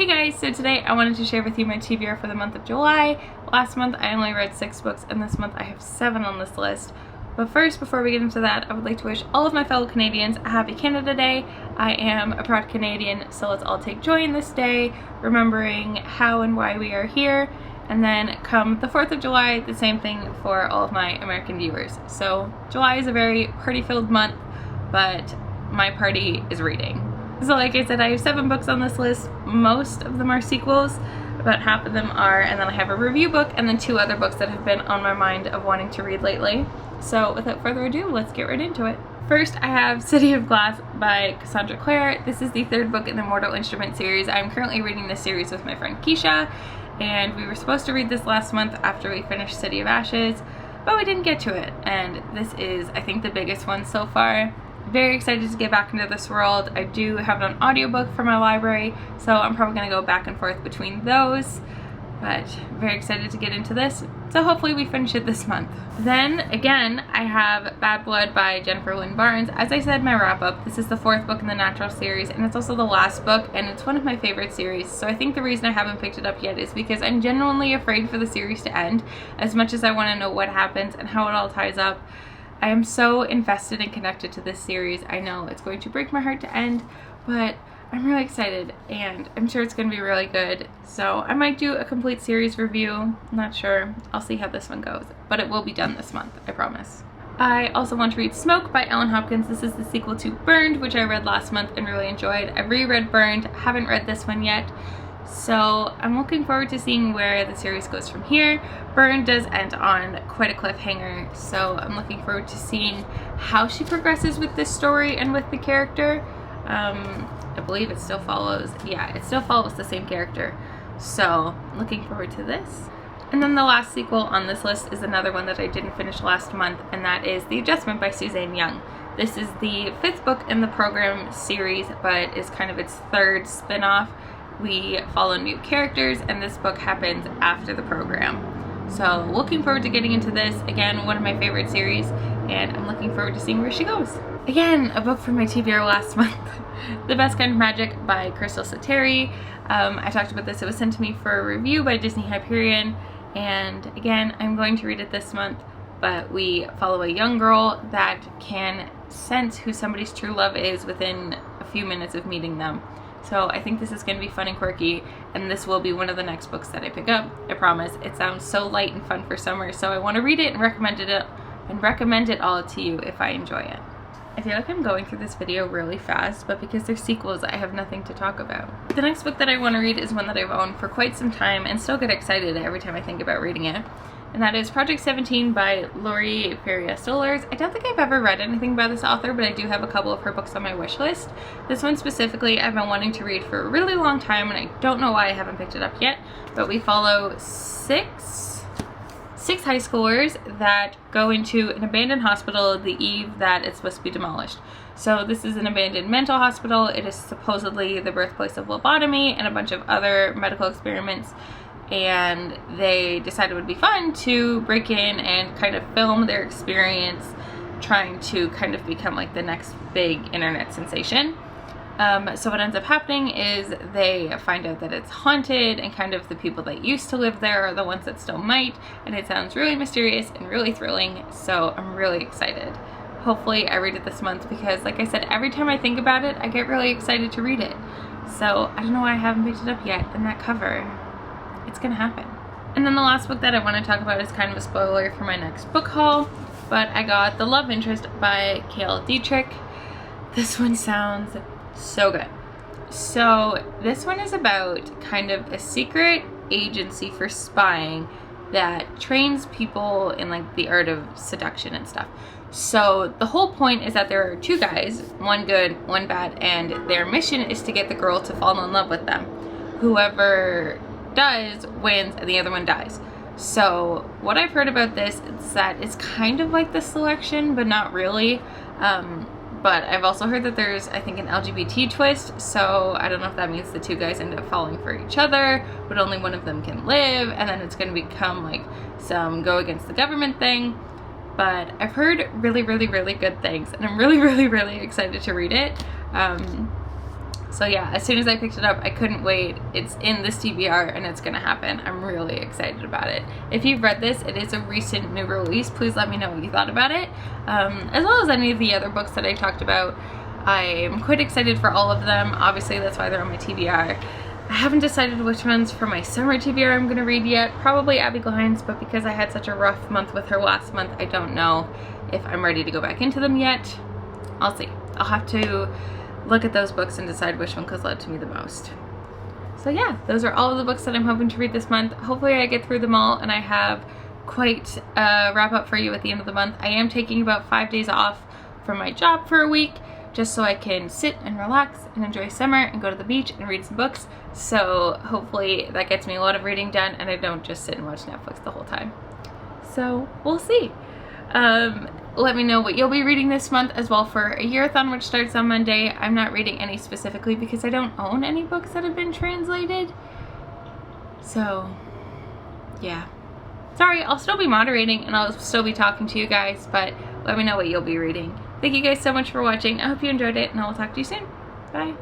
Hey guys, so today I wanted to share with you my TBR for the month of July. Last month I only read 6 books and this month I have 7 on this list. But first, before we get into that, I would like to wish all of my fellow Canadians a happy Canada Day. I am a proud Canadian, so let's all take joy in this day, remembering how and why we are here. And then come the 4th of July, the same thing for all of my American viewers. So July is a very party-filled month, but my party is reading. So like I said, I have 7 books on this list. Most of them are sequels, about half of them are, and then I have a review book and then 2 other books that have been on my mind of wanting to read lately. So without further ado, let's get right into it. First, I have City of Glass by Cassandra Clare. This is the 3rd book in the Mortal Instrument series. I'm currently reading this series with my friend Keisha, and we were supposed to read this last month after we finished City of Ashes, but we didn't get to it, and this is, I think, the biggest one so far. Very excited to get back into this world. I do have an audiobook for my library, so I'm probably going to go back and forth between those, but very excited to get into this, so hopefully we finish it this month. Then again, I have Bad Blood by Jennifer Lynn Barnes. As I said, my wrap-up. This is the 4th book in the Natural series, and it's also the last book, and it's one of my favorite series, so I think the reason I haven't picked it up yet is because I'm genuinely afraid for the series to end, as much as I want to know what happens and how it all ties up. I am so invested and connected to this series. I know it's going to break my heart to end, but I'm really excited and I'm sure it's going to be really good. So I might do a complete series review. I'm not sure. I'll see how this one goes, but it will be done this month, I promise. I also want to read Smoke by Ellen Hopkins. This is the sequel to Burned, which I read last month and really enjoyed. I've reread Burned, haven't read this one yet. So I'm looking forward to seeing where the series goes from here. Burned does end on quite a cliffhanger, so I'm looking forward to seeing how she progresses with this story and with the character. I believe it still follows, it still follows the same character. So looking forward to this. And then the last sequel on this list is another one that I didn't finish last month, and that is The Adjustment by Suzanne Young. This is the 5th book in the program series, but is kind of its 3rd spin-off. We follow new characters, and this book happens after the program. So looking forward to getting into this. Again, one of my favorite series, and I'm looking forward to seeing where she goes. Again, a book from my TBR last month, The Best Kind of Magic by Crystal Sateri. I talked about this. It was sent to me for a review by Disney Hyperion, and again, I'm going to read it this month, but we follow a young girl that can sense who somebody's true love is within a few minutes of meeting them. So I think this is going to be fun and quirky, and this will be one of the next books that I pick up, I promise. It sounds so light and fun for summer, so I want to read it and recommend it all to you if I enjoy it. I feel like I'm going through this video really fast, but because they're sequels, I have nothing to talk about. The next book that I want to read is one that I've owned for quite some time and still get excited every time I think about reading it. And that is Project 17 by Laurie Perrier-Stolars. I don't think I've ever read anything by this author, but I do have a couple of her books on my wish list. This one specifically I've been wanting to read for a really long time, and I don't know why I haven't picked it up yet, but we follow six high schoolers that go into an abandoned hospital the eve that it's supposed to be demolished. So this is an abandoned mental hospital. It is supposedly the birthplace of lobotomy and a bunch of other medical experiments, and they decided it would be fun to break in and kind of film their experience trying to kind of become like the next big internet sensation. So what ends up happening is they find out that it's haunted, and kind of the people that used to live there are the ones that still might, and it sounds really mysterious and really thrilling, so I'm really excited. Hopefully I read it this month because, like I said, every time I think about it, I get really excited to read it. So I don't know why I haven't picked it up yet, and that cover, it's gonna happen. And then the last book that I want to talk about is kind of a spoiler for my next book haul, but I got The Love Interest by Cale Dietrich. This one sounds so good. So this one is about kind of a secret agency for spying that trains people in like the art of seduction and stuff. So the whole point is that there are 2 guys, one good, one bad, and their mission is to get the girl to fall in love with them. Whoever does wins and the other one dies. So what I've heard about this is that it's kind of like The Selection, but not really. But I've also heard that there's, I think, an LGBT twist, so I don't know if that means the 2 guys end up falling for each other, but only one of them can live, and then it's going to become like some go against the government thing. But I've heard really, really, really good things, and I'm really, really, really excited to read it. So yeah, as soon as I picked it up, I couldn't wait. It's in this TBR and it's gonna happen. I'm really excited about it. If you've read this, it is a recent new release. Please let me know what you thought about it. As well as any of the other books that I talked about. I'm quite excited for all of them. Obviously, that's why they're on my TBR. I haven't decided which ones for my summer TBR I'm gonna read yet. Probably Abigail Hines, but because I had such a rough month with her last month, I don't know if I'm ready to go back into them yet. I'll see. I'll have to look at those books and decide which one comes out to me the most. So yeah, those are all of the books that I'm hoping to read this month. Hopefully I get through them all and I have quite a wrap up for you at the end of the month. I am taking about 5 days off from my job for a week just so I can sit and relax and enjoy summer and go to the beach and read some books. So hopefully that gets me a lot of reading done and I don't just sit and watch Netflix the whole time. So we'll see. Let me know what you'll be reading this month as well for a year-a-thon, which starts on Monday. I'm not reading any specifically because I don't own any books that have been translated. So yeah, sorry, I'll still be moderating and I'll still be talking to you guys, but let me know what you'll be reading. Thank you guys so much for watching. I hope you enjoyed it and I will talk to you soon. Bye.